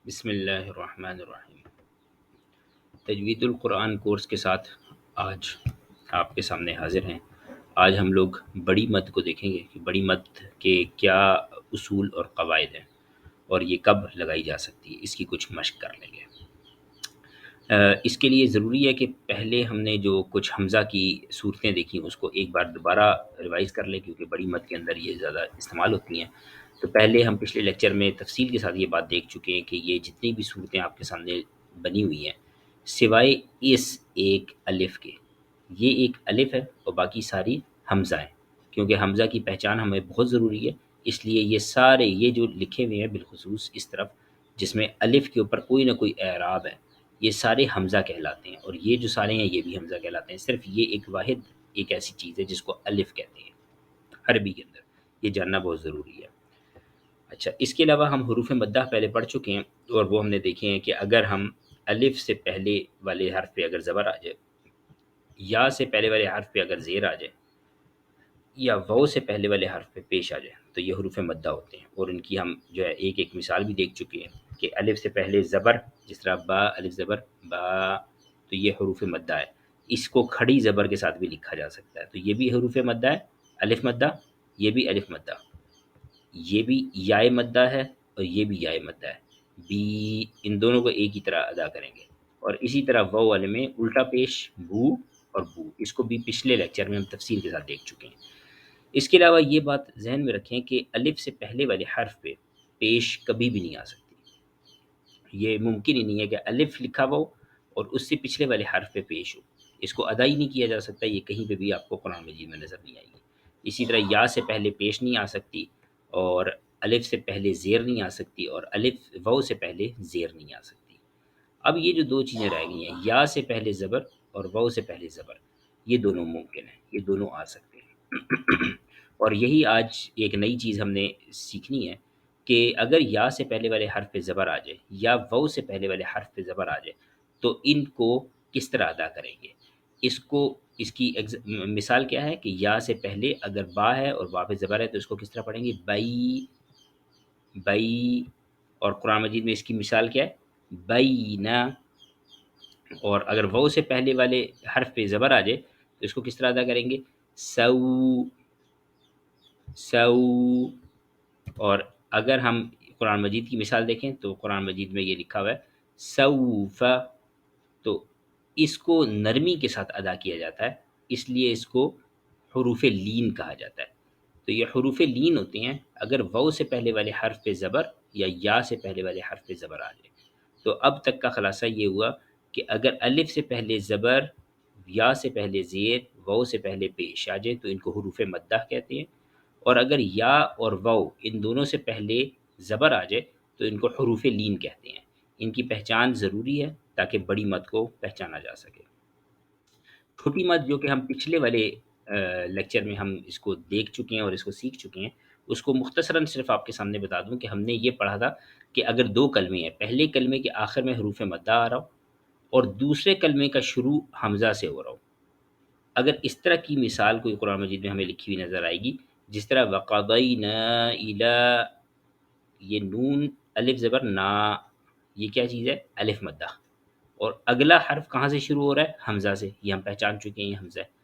بسم اللہ الرحمن الرحیم۔ تجوید القرآن کورس کے ساتھ آج آپ کے سامنے حاضر ہیں۔ آج ہم لوگ بڑی مد کو دیکھیں گے کہ بڑی مد کے کیا اصول اور قواعد ہیں اور یہ کب لگائی جا سکتی ہے، اس کی کچھ مشق کر لیں گے۔ اس کے لیے ضروری ہے کہ پہلے ہم نے جو کچھ حمزہ کی صورتیں دیکھی اس کو ایک بار دوبارہ ریوائز کر لیں، کیونکہ بڑی مد کے اندر یہ زیادہ استعمال ہوتی ہیں۔ تو پہلے ہم پچھلے لیکچر میں تفصیل کے ساتھ یہ بات دیکھ چکے ہیں کہ یہ جتنی بھی صورتیں آپ کے سامنے بنی ہوئی ہیں، سوائے اس ایک الف کے، یہ ایک الف ہے اور باقی ساری حمزہ ہیں۔ کیونکہ حمزہ کی پہچان ہمیں بہت ضروری ہے، اس لیے یہ سارے یہ جو لکھے ہوئے ہیں بالخصوص اس طرف جس میں الف کے اوپر کوئی نہ کوئی اعراب ہے، یہ سارے حمزہ کہلاتے ہیں، اور یہ جو سارے ہیں یہ بھی حمزہ کہلاتے ہیں۔ صرف یہ ایک واحد ایک ایسی چیز ہے جس کو الف کہتے ہیں عربی کے اندر، یہ جاننا بہت ضروری ہے۔ اچھا، اس کے علاوہ ہم حروف مدہ پہلے پڑھ چکے ہیں، اور وہ ہم نے دیکھے ہیں کہ اگر ہم الف سے پہلے والے حرف پہ اگر زبر آ جائے، یا سے پہلے والے حرف پہ اگر زیر آ جائے، یا واو سے پہلے والے حرف پہ پیش آ جائے، تو یہ حروف مدہ ہوتے ہیں، اور ان کی ہم جو ہے ایک ایک مثال بھی دیکھ چکے ہیں کہ الف سے پہلے زبر، جس طرح با، الف زبر با، تو یہ حروف مدہ ہے۔ اس کو کھڑی زبر کے ساتھ بھی لکھا جا سکتا ہے، تو یہ بھی حروف مدہ ہے، الف مدہ، یہ بھی الف مدہ، یہ بھی یائے مدہ ہے، اور یہ بھی یائے مدہ ہے۔ بی، ان دونوں کو ایک ہی طرح ادا کریں گے۔ اور اسی طرح واو والے میں الٹا پیش بو اور بو، اس کو بھی پچھلے لیکچر میں ہم تفصیل کے ساتھ دیکھ چکے ہیں۔ اس کے علاوہ یہ بات ذہن میں رکھیں کہ الف سے پہلے والے حرف پہ پیش کبھی بھی نہیں آ سکتی۔ یہ ممکن ہی نہیں ہے کہ الف لکھا ہوا ہو اور اس سے پچھلے والے حرف پہ پیش ہو، اس کو ادا ہی نہیں کیا جا سکتا، یہ کہیں پہ بھی آپ کو قرآن مجید میں نظر نہیں آئے گی۔ اسی طرح یا سے پہلے پیش نہیں آ سکتی، اور الف سے پہلے زیر نہیں آ سکتی، اور الف واو سے پہلے زیر نہیں آ سکتی۔ اب یہ جو دو چیزیں رہ گئی ہیں، یا سے پہلے زبر اور واو سے پہلے زبر، یہ دونوں ممکن ہیں، یہ دونوں آ سکتے ہیں۔ اور یہی آج ایک نئی چیز ہم نے سیکھنی ہے کہ اگر یا سے پہلے والے حرف پہ زبر آ جائے یا واو سے پہلے والے حرف پہ زبر آ جائے، تو ان کو کس طرح ادا کریں گے۔ اس کی مثال کیا ہے کہ یا سے پہلے اگر با ہے اور با پہ زبر ہے تو اس کو کس طرح پڑھیں گے، بئی بئی۔ اور قرآن مجید میں اس کی مثال کیا ہے، بینا۔ اور اگر واو سے پہلے والے حرف پہ زبر آ جائے تو اس کو کس طرح ادا کریں گے، سو سو۔ اور اگر ہم قرآن مجید کی مثال دیکھیں تو قرآن مجید میں یہ لکھا ہوا ہے سوف، تو اس کو نرمی کے ساتھ ادا کیا جاتا ہے، اس لیے اس کو حروف لین کہا جاتا ہے۔ تو یہ حروف لین ہوتے ہیں اگر واو سے پہلے والے حرف پہ زبر یا سے پہلے والے حرف پہ زبر آ جائے۔ تو اب تک کا خلاصہ یہ ہوا کہ اگر الف سے پہلے زبر، یا سے پہلے زیر، واو سے پہلے پیش آ جائے تو ان کو حروف مدہ کہتے ہیں، اور اگر یا اور واو ان دونوں سے پہلے زبر آ جائے تو ان کو حروف لین کہتے ہیں۔ ان کی پہچان ضروری ہے تاکہ بڑی مد کو پہچانا جا سکے۔ چھوٹی مد جو کہ ہم پچھلے والے لیکچر میں ہم اس کو دیکھ چکے ہیں اور اس کو سیکھ چکے ہیں، اس کو مختصراً صرف آپ کے سامنے بتا دوں کہ ہم نے یہ پڑھا تھا کہ اگر دو کلمے ہیں، پہلے کلمے کے آخر میں حروف مدہ آ رہا ہو اور دوسرے کلمے کا شروع حمزہ سے ہو رہا ہو، اگر اس طرح کی مثال کوئی قرآن مجید میں ہمیں لکھی ہوئی نظر آئے گی، جس طرح وَقَضَيْنَا إِلَىٰ، یہ نون الف زبر نا، یہ کیا چیز ہے، الف مدہ، اور اگلا حرف کہاں سے شروع ہو رہا ہے، حمزہ سے، یہ ہم پہچان چکے ہیں یہ حمزہ ہے۔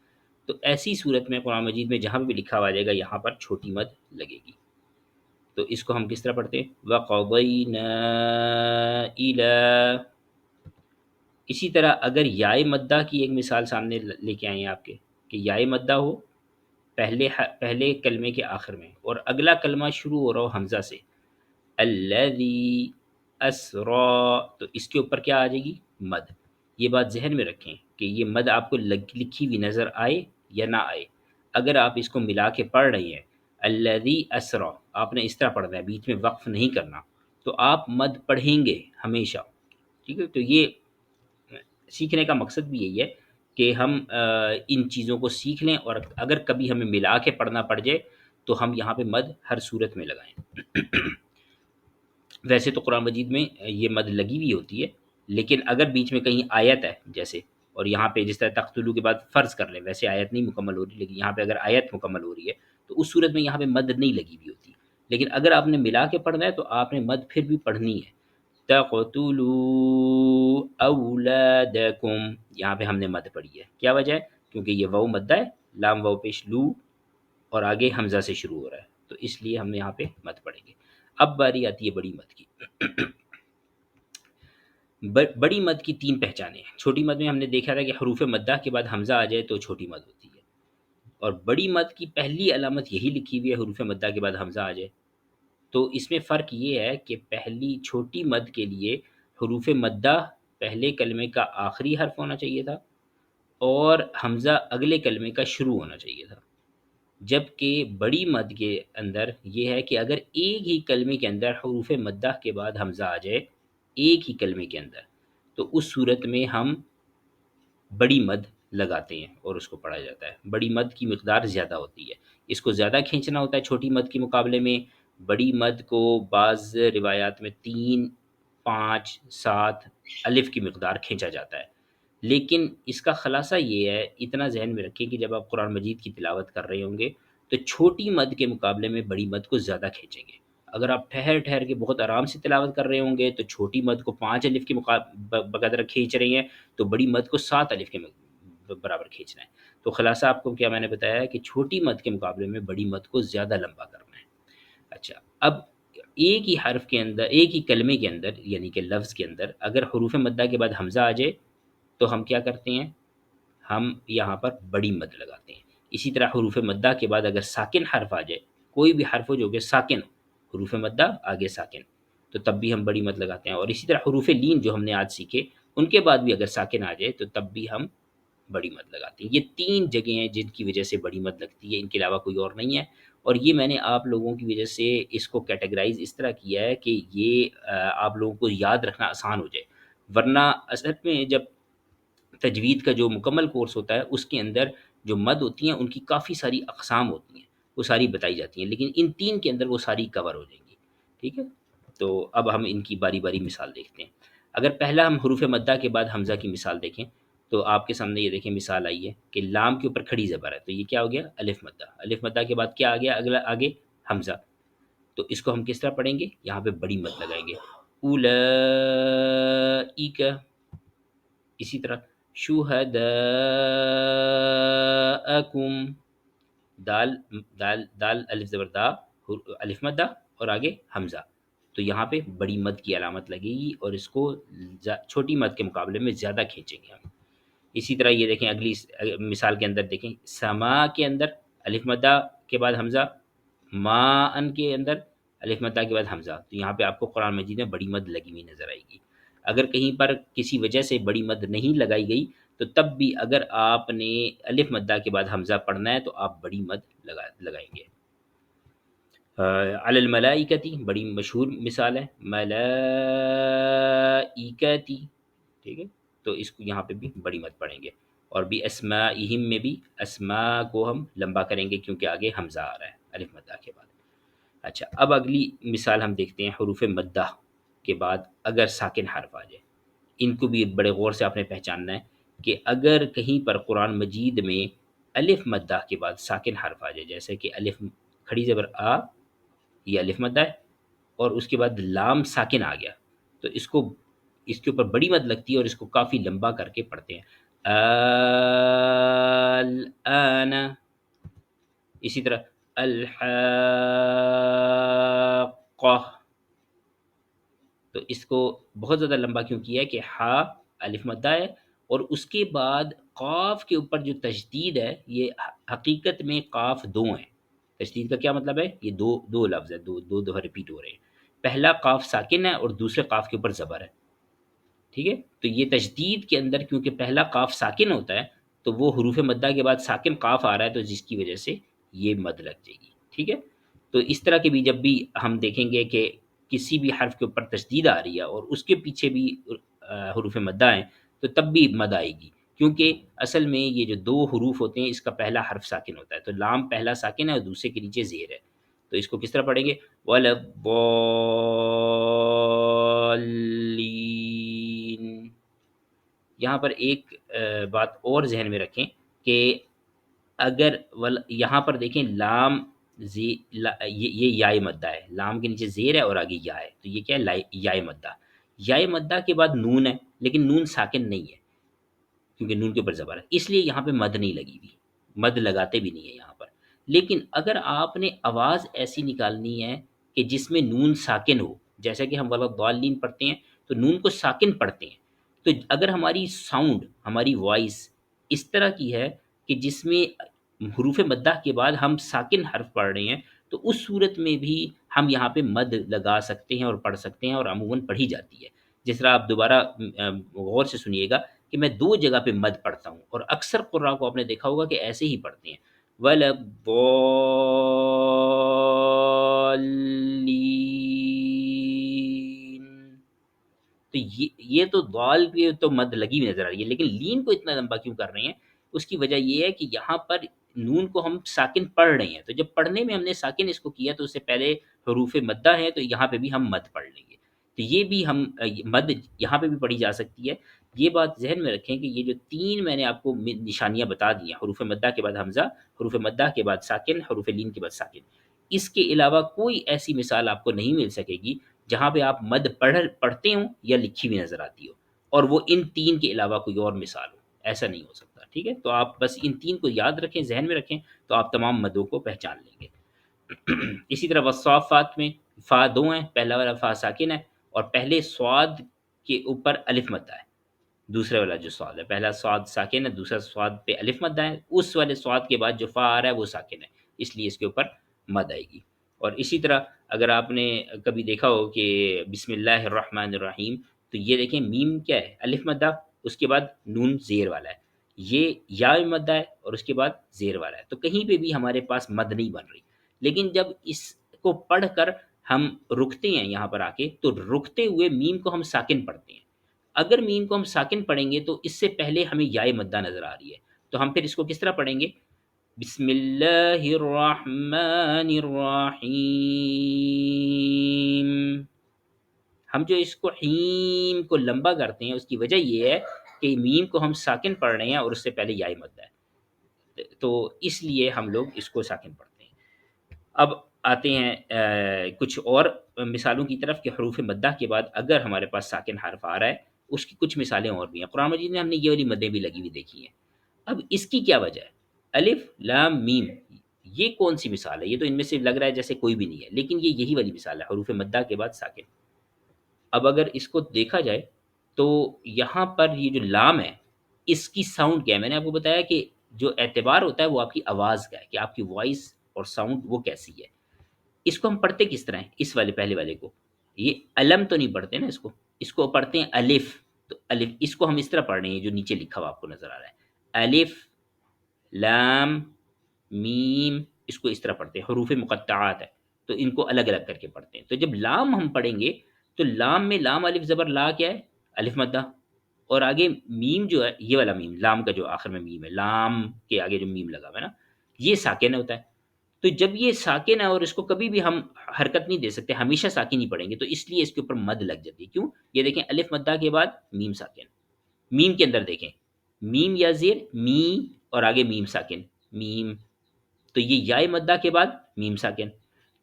تو ایسی صورت میں قرآن مجید میں جہاں بھی لکھا ہوا جائے گا یہاں پر چھوٹی مد لگے گی۔ تو اس کو ہم کس طرح پڑھتے ہیں، وَقَضَيْنَا إِلَىٰ۔ اسی طرح اگر یائے مدہ کی ایک مثال سامنے لے کے آئیں آپ کے، کہ یائے مدہ ہو پہلے کلمے کے آخر میں اور اگلا کلمہ شروع ہو رہا ہو حمزہ سے، الذی اسرا، تو اس کے اوپر کیا آ جائے گی، مد۔ یہ بات ذہن میں رکھیں کہ یہ مد آپ کو لکھی ہوئی نظر آئے یا نہ آئے، اگر آپ اس کو ملا کے پڑھ رہی ہیں الذی اسرا، آپ نے اس طرح پڑھنا ہے، بیچ میں وقف نہیں کرنا، تو آپ مد پڑھیں گے ہمیشہ، ٹھیک ہے۔ تو یہ سیکھنے کا مقصد بھی یہی ہے کہ ہم ان چیزوں کو سیکھ لیں، اور اگر کبھی ہمیں ملا کے پڑھنا پڑ جائے تو ہم یہاں پہ مد ہر صورت میں لگائیں۔ ویسے تو قرآن مجید میں یہ مد لگی ہوئی ہوتی ہے، لیکن اگر بیچ میں کہیں آیت ہے جیسے، اور یہاں پہ جس طرح تقتلو کے بعد فرض کر لیں، ویسے آیت نہیں مکمل ہو رہی، لیکن یہاں پہ اگر آیت مکمل ہو رہی ہے تو اس صورت میں یہاں پہ مد نہیں لگی ہوئی ہوتی، لیکن اگر آپ نے ملا کے پڑھنا ہے تو آپ نے مد پھر بھی پڑھنی ہے۔ تقتلوا اولادکم، یہاں پہ ہم نے مد پڑھی ہے، کیا وجہ ہے؟ کیونکہ یہ واو مدہ ہے، لام واو پیش لو، اور آگے حمزہ سے شروع ہو رہا ہے، تو اس لیے ہم نے یہاں پہ مد پڑھیں گے۔ اب باری آتی ہے بڑی مد کی۔ بڑی مد کی تین پہچانیں ہیں۔ چھوٹی مد میں ہم نے دیکھا تھا کہ حروف مدہ کے بعد حمزہ آ جائے تو چھوٹی مد ہوتی ہے، اور بڑی مد کی پہلی علامت یہی لکھی ہوئی ہے، حروف مدہ کے بعد حمزہ آ جائے۔ تو اس میں فرق یہ ہے کہ پہلی چھوٹی مد کے لیے حروف مدہ پہلے کلمے کا آخری حرف ہونا چاہیے تھا، اور حمزہ اگلے کلمے کا شروع ہونا چاہیے تھا، جبکہ بڑی مد کے اندر یہ ہے کہ اگر ایک ہی کلمے کے اندر حروف مدہ کے بعد حمزہ آ جائے، ایک ہی کلمے کے اندر، تو اس صورت میں ہم بڑی مد لگاتے ہیں اور اس کو پڑھا جاتا ہے۔ بڑی مد کی مقدار زیادہ ہوتی ہے، اس کو زیادہ کھینچنا ہوتا ہے چھوٹی مد کے مقابلے میں۔ بڑی مد کو بعض روایات میں 3، 5، 7 الف کی مقدار کھینچا جاتا ہے، لیکن اس کا خلاصہ یہ ہے، اتنا ذہن میں رکھیں کہ جب آپ قرآن مجید کی تلاوت کر رہے ہوں گے تو چھوٹی مد کے مقابلے میں بڑی مد کو زیادہ کھینچیں گے۔ اگر آپ ٹھہر ٹھہر کے بہت آرام سے تلاوت کر رہے ہوں گے تو چھوٹی مد کو 5 الف کے بقدر کھینچ رہی ہیں، تو بڑی مد کو 7 الف کے برابر کھینچنا ہے۔ تو خلاصہ آپ کو کیا میں نے بتایا ہے کہ چھوٹی مد کے مقابلے میں بڑی مد کو زیادہ لمبا کرنا ہے۔ اچھا، اب ایک ہی حرف کے اندر، ایک ہی کلمے کے اندر، یعنی کہ لفظ کے اندر اگر حروف مدہ کے بعد حمزہ آ جائے تو ہم کیا کرتے ہیں؟ ہم یہاں پر بڑی مد لگاتے ہیں۔ اسی طرح حروف مدہ کے بعد اگر ساکن حرف آ جائے، کوئی بھی حرف ہو جو کہ ساکن ہو، حروف مدہ آگے ساکن، تو تب بھی ہم بڑی مد لگاتے ہیں۔ اور اسی طرح حروف لین جو ہم نے آج سیکھے، ان کے بعد بھی اگر ساکن آ جائے تو تب بھی ہم بڑی مد لگاتے ہیں۔ یہ 3 جگہیں ہیں جن کی وجہ سے بڑی مد لگتی ہے، ان کے علاوہ کوئی اور نہیں ہے۔ اور یہ میں نے آپ لوگوں کی وجہ سے اس کو کیٹیگرائز اس طرح کیا ہے کہ یہ آپ لوگوں کو یاد رکھنا آسان ہو جائے، ورنہ اصل میں جب تجوید کا جو مکمل کورس ہوتا ہے اس کے اندر جو مد ہوتی ہیں ان کی کافی ساری اقسام ہوتی ہیں، وہ ساری بتائی جاتی ہیں، لیکن ان 3 کے اندر وہ ساری کور ہو جائیں گی، ٹھیک ہے؟ تو اب ہم ان کی باری باری مثال دیکھتے ہیں۔ اگر پہلا ہم حروف مدہ کے بعد حمزہ کی مثال دیکھیں تو آپ کے سامنے یہ دیکھیں مثال آئی ہے کہ لام کے اوپر کھڑی زبر ہے، تو یہ کیا ہو گیا؟ الف مدہ۔ الف مدہ کے بعد کیا آ گیا اگلا؟ آگے حمزہ، تو اس کو ہم کس طرح پڑھیں گے؟ یہاں پہ بڑی مد لگائیں گے، اولئک۔ اسی طرح شہداءکم، دال دال دال الف زبر دا، الف مدہ اور آگے حمزہ، تو یہاں پہ بڑی مد کی علامت لگے گی اور اس کو چھوٹی مد کے مقابلے میں زیادہ کھینچیں گے ہم۔ اسی طرح یہ دیکھیں اگلی مثال کے اندر دیکھیں، سما کے اندر الف مدہ کے بعد حمزہ، ما ان کے اندر الف مدہ کے بعد حمزہ، تو یہاں پہ آپ کو قرآن مجید میں بڑی مد لگی ہوئی نظر آئے گی۔ اگر کہیں پر کسی وجہ سے بڑی مد نہیں لگائی گئی تو تب بھی اگر آپ نے الف مدہ کے بعد حمزہ پڑھنا ہے تو آپ بڑی مد لگائیں گے۔ علی الملائکتی بڑی مشہور مثال ہے، ملائکتی، ٹھیک ہے؟ تو اس کو یہاں پہ بھی بڑی مد پڑھیں گے، اور بھی اسماءہم میں بھی اسماء کو ہم لمبا کریں گے کیونکہ آگے حمزہ آ رہا ہے الف مدہ کے بعد۔ اچھا، اب اگلی مثال ہم دیکھتے ہیں حروف مدہ کے بعد اگر ساکن حرف آ جائے، ان کو بھی بڑے غور سے آپ نے پہچاننا ہے کہ اگر کہیں پر قرآن مجید میں الف مدہ کے بعد ساکن حرف آ جائے، جیسے کہ الف کھڑی زبر آ، یہ الف مدہ ہے، اور اس کے بعد لام ساکن آ گیا، تو اس کو، اس کے اوپر بڑی مد لگتی ہے اور اس کو کافی لمبا کر کے پڑھتے ہیں، الآن۔ اسی طرح الحاقہ، تو اس کو بہت زیادہ لمبا کیوں کیا ہے کہ ہا الف مدہ ہے، اور اس کے بعد قاف کے اوپر جو تشدید ہے، یہ حقیقت میں قاف 2 ہیں۔ تشدید کا کیا مطلب ہے؟ یہ دو لفظ ہے، دو دفعہ ریپیٹ ہو رہے ہیں، پہلا قاف ساکن ہے اور دوسرے قاف کے اوپر زبر ہے، ٹھیک ہے؟ تو یہ تشدید کے اندر کیونکہ پہلا قاف ساکن ہوتا ہے تو وہ حروف مدہ کے بعد ساکن قاف آ رہا ہے، تو جس کی وجہ سے یہ مد لگ جائے گی، ٹھیک ہے؟ تو اس طرح کے بھی جب بھی ہم دیکھیں گے کہ کسی بھی حرف کے اوپر تشدید آ رہی ہے اور اس کے پیچھے بھی حروف مدہ ہیں تو تب بھی مد آئے گی، کیونکہ اصل میں یہ جو 2 حروف ہوتے ہیں اس کا پہلا حرف ساکن ہوتا ہے، تو لام پہلا ساکن ہے اور دوسرے کے نیچے زیر ہے، تو اس کو کس طرح پڑھیں گے؟ وَلَضَّالِّينَ۔ یہاں پر ایک بات اور ذہن میں رکھیں کہ اگر یہاں پر دیکھیں لام یہ یائے مدہ ہے، لام کے نیچے زیر ہے اور آگے یا ہے، تو یہ کیا ہے؟ یائے مدہ۔ یائے مدہ کے بعد نون ہے لیکن نون ساکن نہیں ہے کیونکہ نون کے اوپر زبر ہے، اس لیے یہاں پہ مد نہیں لگی ہوئی، مد لگاتے بھی نہیں ہے یہاں پر۔ لیکن اگر آپ نے آواز ایسی نکالنی ہے کہ جس میں نون ساکن ہو، جیسا کہ ہم والا ضالین پڑھتے ہیں تو نون کو ساکن پڑھتے ہیں، تو اگر ہماری ساؤنڈ، ہماری وائس اس طرح کی ہے کہ جس میں حروف مدہ کے بعد ہم ساکن حرف پڑھ رہے ہیں، تو اس صورت میں بھی ہم یہاں پہ مد لگا سکتے ہیں اور پڑھ سکتے ہیں، اور عموماً پڑھی جاتی ہے۔ جس طرح آپ دوبارہ غور سے سنیے گا کہ میں دو جگہ پہ مد پڑھتا ہوں، اور اکثر قراء کو آپ نے دیکھا ہوگا کہ ایسے ہی پڑھتے ہیں، وَلَضَّالِّينَ۔ تو یہ تو دال پہ تو مد لگی ہوئی نظر آ رہی ہے، لیکن لین کو اتنا لمبا کیوں کر رہے ہیں؟ اس کی وجہ یہ ہے کہ یہاں پر نون کو ہم ساکن پڑھ رہے ہیں، تو جب پڑھنے میں ہم نے ساکن اس کو کیا تو اس سے پہلے حروف مدہ ہے، تو یہاں پہ بھی ہم مد پڑھ لیں گے، تو یہ بھی ہم مد یہاں پہ بھی پڑھی جا سکتی ہے۔ یہ بات ذہن میں رکھیں کہ یہ جو تین میں نے آپ کو نشانیاں بتا دی ہیں، حروف مدہ کے بعد حمزہ، حروف مدہ کے بعد ساکن، حروف لین کے بعد ساکن، اس کے علاوہ کوئی ایسی مثال آپ کو نہیں مل سکے گی جہاں پہ آپ مد پڑھتے ہوں یا لکھی ہوئی نظر آتی ہو، اور وہ ان تین کے علاوہ کوئی اور مثال ہو، ایسا نہیں ہو سکتا، ٹھیک ہے؟ تو آپ بس ان تین کو یاد رکھیں، ذہن میں رکھیں، تو آپ تمام مدوں کو پہچان لیں گے۔ اسی طرح والصافات میں فا دو ہیں، پہلا والا فا ساکن ہے، اور پہلے سواد کے اوپر الف مدہ ہے، دوسرے والا جو سواد ہے، پہلا سواد ساکن ہے، دوسرا سواد پہ الف مدہ ہے، اس والے سواد کے بعد جو فا آ رہا ہے وہ ساکن ہے، اس لیے اس کے اوپر مد آئے گی۔ اور اسی طرح اگر آپ نے کبھی دیکھا ہو کہ بسم اللہ الرحمن الرحیم، تو یہ دیکھیں میم کیا ہے؟ الف مدہ، اس کے بعد نون زیر والا ہے، یہ یا مدہ ہے اور اس کے بعد زیر والا ہے، تو کہیں پہ بھی ہمارے پاس مد نہیں بن رہی۔ لیکن جب اس کو پڑھ کر ہم رکتے ہیں یہاں پر آ کے، تو رکتے ہوئے میم کو ہم ساکن پڑھتے ہیں۔ اگر میم کو ہم ساکن پڑھیں گے تو اس سے پہلے ہمیں یائے مدہ نظر آ رہی ہے، تو ہم پھر اس کو کس طرح پڑھیں گے؟ بسم اللہ الرحمن الرحیم۔ ہم جو اس کو حیم کو لمبا کرتے ہیں، اس کی وجہ یہ ہے کہ میم کو ہم ساکن پڑھ رہے ہیں اور اس سے پہلے یائے مدہ ہے، تو اس لیے ہم لوگ اس کو ساکن پڑھتے ہیں۔ اب آتے ہیں کچھ اور مثالوں کی طرف کہ حروف مدہ کے بعد اگر ہمارے پاس ساکن حرف آ رہا ہے، اس کی کچھ مثالیں اور بھی ہیں قرآن مجید میں، ہم نے یہ والی مدیں بھی لگی ہوئی دیکھی ہیں۔ اب اس کی کیا وجہ ہے؟ الف لام میم، یہ کون سی مثال ہے؟ یہ تو ان میں سے لگ رہا ہے جیسے کوئی بھی نہیں ہے، لیکن یہ یہی والی مثال ہے، حروف مدہ کے بعد ساکن۔ اب اگر اس کو دیکھا جائے تو یہاں پر یہ جو لام ہے، اس کی ساؤنڈ کیا ہے؟ میں نے آپ کو بتایا کہ جو اعتبار ہوتا ہے وہ آپ کی آواز کا ہے، کہ آپ کی وائس اور ساؤنڈ وہ کیسی ہے۔ اس کو ہم پڑھتے کس طرح ہیں؟ اس والے پہلے والے کو، یہ علم تو نہیں پڑھتے نا، اس کو پڑھتے ہیں الف، تو الف اس کو ہم اس طرح پڑھ رہے ہیں جو نیچے لکھا ہوا آپ کو نظر آ رہا ہے، الف لام میم، اس کو اس طرح پڑھتے ہیں، حروف مقطعات ہے تو ان کو الگ الگ کر کے پڑھتے ہیں۔ تو جب لام ہم پڑھیں گے تو لام میں لام الف زبر لا کیا ہے؟ الف مدہ، اور آگے میم جو ہے، یہ والا میم لام کا جو آخر میں میم ہے، لام کے آگے جو میم لگا ہوا ہے نا، یہ ساکن ہوتا ہے۔ تو جب یہ ساکن ہے اور اس کو کبھی بھی ہم حرکت نہیں دے سکتے، ہمیشہ ساکن ہی پڑھیں گے، تو اس لیے اس کے اوپر مد لگ جاتی ہے۔ کیوں؟ یہ دیکھیں الف مدہ کے بعد میم ساکن، میم کے اندر دیکھیں میم یا زیر می، اور آگے میم ساکن میم، تو یہ یائے مدہ کے بعد میم ساکن،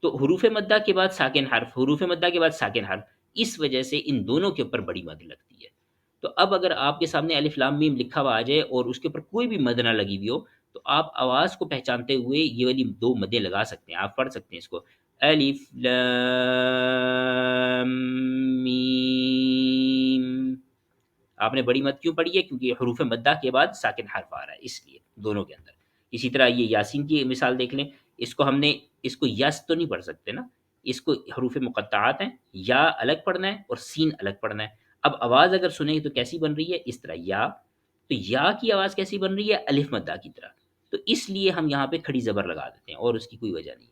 تو حروف مدہ کے بعد ساکن حرف، حروف مدہ کے بعد ساکن حرف، اس وجہ سے ان دونوں کے اوپر بڑی مد لگتی ہے۔ تو اب اگر آپ کے سامنے الف لام میم لکھا ہوا آ جائے اور اس کے اوپر کوئی بھی مد نہ لگی ہوئی ہو، تو آپ آواز کو پہچانتے ہوئے یہ والی دو مدیں لگا سکتے ہیں، آپ پڑھ سکتے ہیں اس کو، الف لام میم۔ آپ نے بڑی مد کیوں پڑھی ہے؟ کیونکہ یہ حروف مدہ کے بعد ساکن حرف آ رہا ہے، اس لیے دونوں کے اندر۔ اسی طرح یہ یاسین کی مثال دیکھ لیں، اس کو ہم نے اس کو یس تو نہیں پڑھ سکتے نا، اس کو حروف مقطعات ہیں، یا الگ پڑھنا ہے اور سین الگ پڑھنا ہے۔ اب آواز اگر سنیں تو کیسی بن رہی ہے؟ اس طرح یا، تو یا کی آواز کیسی بن رہی ہے؟ الف مدہ کی طرح، تو اس لیے ہم یہاں پہ کھڑی زبر لگا دیتے ہیں، اور اس کی کوئی وجہ نہیں ہے۔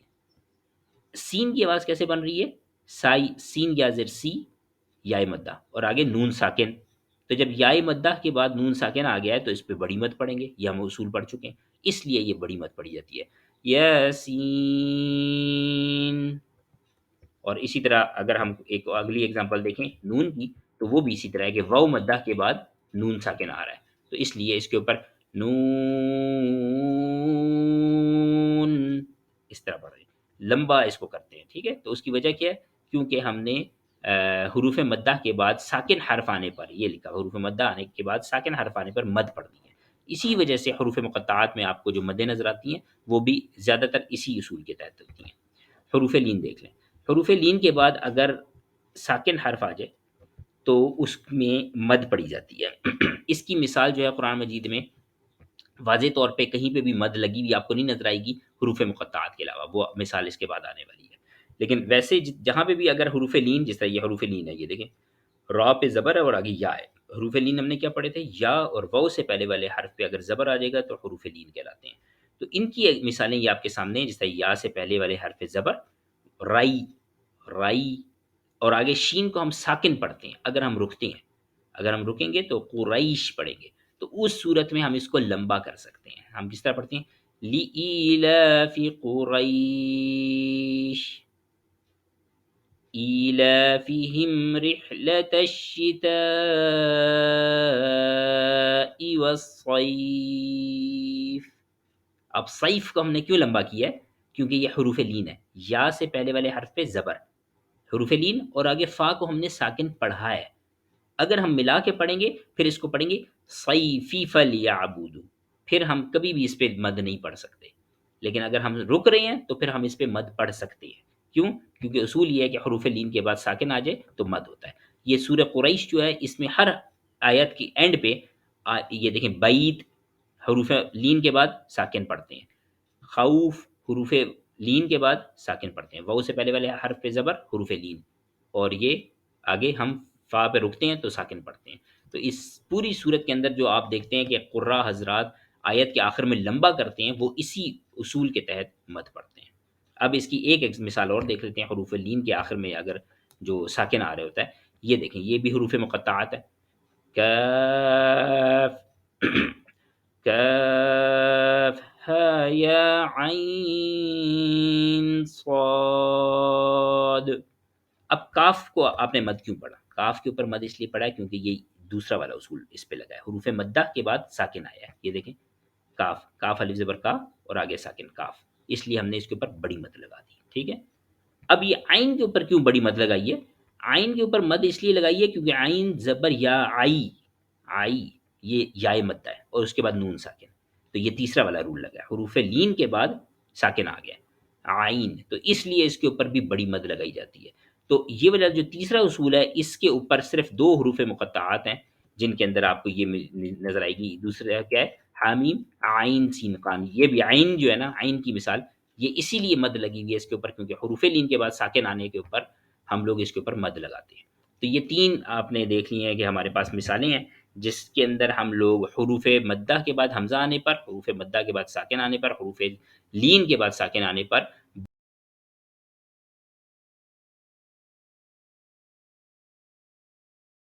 سین کی آواز کیسے بن رہی ہے؟ سائی، سین یا زر سی، یائے مدہ اور آگے نون ساکن، تو جب یائے مدہ کے بعد نون ساکن آ گیا ہے تو اس پہ بڑی مد پڑھیں گے، یہ ہم اصول پڑھ چکے ہیں، اس لیے یہ بڑی مد پڑھی جاتی ہے، یاسین۔ اور اسی طرح اگر ہم ایک اگلی اگزامپل دیکھیں نون کی، تو وہ بھی اسی طرح ہے کہ واو مدہ کے بعد نون ساکن آ رہا ہے، تو اس لیے اس کے اوپر نون، اس طرح پڑھ رہے ہیں، لمبا اس کو کرتے ہیں، ٹھیک ہے؟ تو اس کی وجہ کیا ہے؟ کیونکہ ہم نے حروف مدہ کے بعد ساکن حرف آنے پر، یہ لکھا حروف مدہ آنے کے بعد ساکن حرف آنے پر مد پڑھنی ہے۔ اسی وجہ سے حروف مقطعات میں آپ کو جو مدیں نظر آتی ہیں وہ بھی زیادہ تر اسی اصول کے تحت ہوتی ہیں۔ حروف لین دیکھ لیں، حروف لین کے بعد اگر ساکن حرف آ جائے تو اس میں مد پڑی جاتی ہے۔ اس کی مثال جو ہے قرآن مجید میں واضح طور پہ کہیں پہ بھی مد لگی ہوئی آپ کو نہیں نظر آئے گی حروف مقطعات کے علاوہ، وہ مثال اس کے بعد آنے والی ہے۔ لیکن ویسے جہاں پہ بھی اگر حروف لین، جس طرح یہ حروف لین ہے، یہ دیکھیں را پہ زبر ہے اور آگے یا ہے۔ حروف لین ہم نے کیا پڑھے تھے؟ یا اور واو سے پہلے والے حرف پہ اگر زبر آ جائے گا تو حروف لین کہلاتے ہیں۔ تو ان کی مثالیں یہ آپ کے سامنے ہیں، جس طرح یا سے پہلے والے حرف زبر رائی، رائی، اور آگے شین کو ہم ساکن پڑھتے ہیں اگر ہم رکتے ہیں، اگر ہم رکیں گے تو قریش پڑھیں گے، تو اس صورت میں ہم اس کو لمبا کر سکتے ہیں۔ ہم کس طرح پڑھتے ہیں؟ لِإِيلَافِ قُرَيْشٍ إِيلَافِهِمْ رِحْلَةَ الشِّتَاءِ وَالصَّيْفِ۔ اب صیف کو ہم نے کیوں لمبا کیا ہے؟ کیونکہ یہ حروف لین ہے، یا سے پہلے والے حرف پہ زبر، حروف لین، اور آگے فا کو ہم نے ساکن پڑھا ہے۔ اگر ہم ملا کے پڑھیں گے پھر اس کو پڑھیں گے صیفی فلیعبدوا، پھر ہم کبھی بھی اس پہ مد نہیں پڑھ سکتے۔ لیکن اگر ہم رک رہے ہیں تو پھر ہم اس پہ مد پڑھ سکتے ہیں۔ کیوں؟ کیونکہ اصول یہ ہے کہ حروف لین کے بعد ساکن آ جائے تو مد ہوتا ہے۔ یہ سورہ قریش جو ہے اس میں ہر آیت کی اینڈ پہ یہ دیکھیں بعید حروف لین کے بعد ساکن پڑھتے ہیں، خوف حروف لین کے بعد ساکن پڑھتے ہیں، واو سے پہلے والے حرف پہ زبر حروف لین، اور یہ آگے ہم فا پہ رکتے ہیں تو ساکن پڑھتے ہیں۔ تو اس پوری صورت کے اندر جو آپ دیکھتے ہیں کہ قراء حضرات آیت کے آخر میں لمبا کرتے ہیں، وہ اسی اصول کے تحت مد پڑھتے ہیں۔ اب اس کی ایک مثال اور دیکھ لیتے ہیں، حروف لین کے آخر میں اگر جو ساکن آ رہا ہوتا ہے، یہ دیکھیں یہ بھی حروف مقطعات ہے، کاف کاف ہا یا عین صاد۔ اب کاف کو آپ نے مد کیوں پڑھا؟ کاف کے اوپر مد اس لیے پڑھا ہے کیونکہ یہ دوسرا والا اصول اس پہ لگا ہے، حروف مدہ کے بعد ساکن آیا ہے۔ یہ دیکھیں کاف، کاف الف زبر کا اور آگے ساکن کاف، اس لیے ہم نے اس کے اوپر بڑی مد لگا دی، ٹھیک ہے۔ اب یہ عین کے اوپر کیوں بڑی مد لگائی ہے؟ عین کے اوپر مد اس لیے لگائی ہے کیونکہ عین زبر یا آئی، آئی یہ یائے مدہ ہے اور اس کے بعد نون ساکن، تو یہ تیسرا والا رول لگا ہے، حروف لین کے بعد ساکن آ گیا عین، تو اس لیے اس کے اوپر بھی بڑی مد لگائی جاتی ہے۔ تو یہ والا جو تیسرا اصول ہے، اس کے اوپر صرف دو حروف مقطعات ہیں جن کے اندر آپ کو یہ نظر آئے گی۔ دوسرا کیا ہے؟ حامیم عین سین قام، یہ بھی عین جو ہے نا، عین کی مثال یہ اسی لیے مد لگی ہوئی ہے اس کے اوپر کیونکہ حروف لین کے بعد ساکن آنے کے اوپر ہم لوگ اس کے اوپر مد لگاتے ہیں۔ تو یہ تین آپ نے دیکھ لی ہیں کہ ہمارے پاس مثالیں ہیں جس کے اندر ہم لوگ حروف مدہ کے بعد حمزہ آنے پر، حروف مدہ کے بعد ساکن آنے پر، حروف لین کے بعد ساکن آنے پر